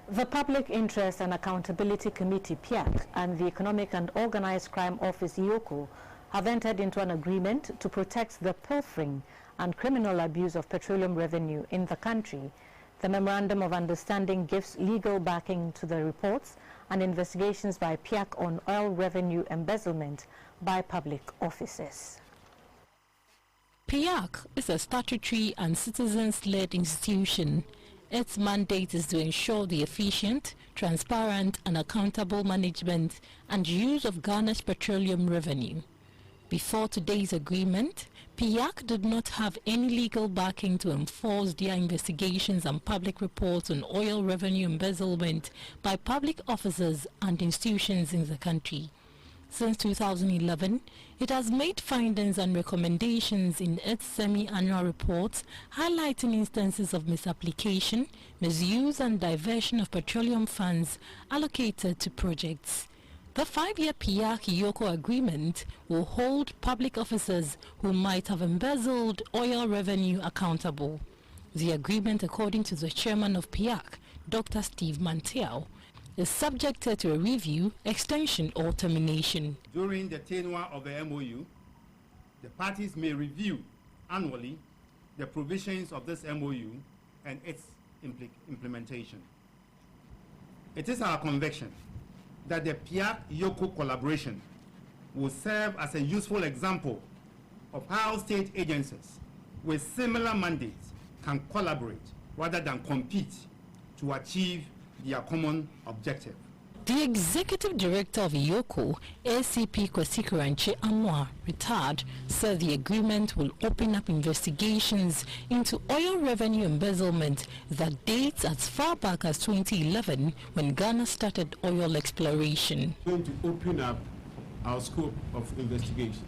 The Public Interest and Accountability Committee, PIAC, and the Economic and Organized Crime Office, EOCO, have entered into an agreement to protect the pilfering and criminal abuse of petroleum revenue in the country. The Memorandum of Understanding gives legal backing to the reports and investigations by PIAC on oil revenue embezzlement by public officers. PIAC is a statutory and citizens-led institution. Its mandate is to ensure the efficient, transparent and accountable management and use of Ghana's petroleum revenue. Before today's agreement, PIAC did not have any legal backing to enforce their investigations and public reports on oil revenue embezzlement by public officers and institutions in the country. Since 2011, it has made findings and recommendations in its semi-annual reports highlighting instances of misapplication, misuse and diversion of petroleum funds allocated to projects. The 5-year PIAC-EOCO agreement will hold public officers who might have embezzled oil revenue accountable. The agreement, according to the chairman of PIAC, Dr. Steve Mantiao, is subjected to a review, extension or termination. During the tenure of the MOU, the parties may review annually the provisions of this MOU and its implementation. It is our conviction that the PIAC-EOCO collaboration will serve as a useful example of how state agencies with similar mandates can collaborate rather than compete to achieve their common objective. The executive director of EOCO, ACP Kwesikuranche Anwar, retired, said the agreement will open up investigations into oil revenue embezzlement that dates as far back as 2011 when Ghana started oil exploration. We're going to open up our scope of investigations.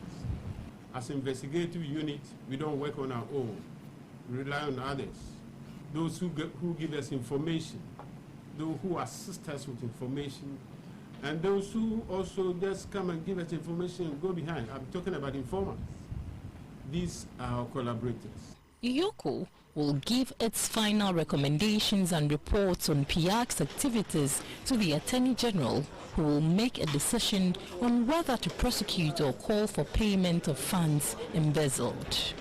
As an investigative unit, we don't work on our own. We rely on others, those who give us information, those who assist us with information, and those who also just come and give us information and go behind. I'm talking about informants. These are our collaborators. EOCO will give its final recommendations and reports on PIAC's activities to the Attorney General, who will make a decision on whether to prosecute or call for payment of funds embezzled.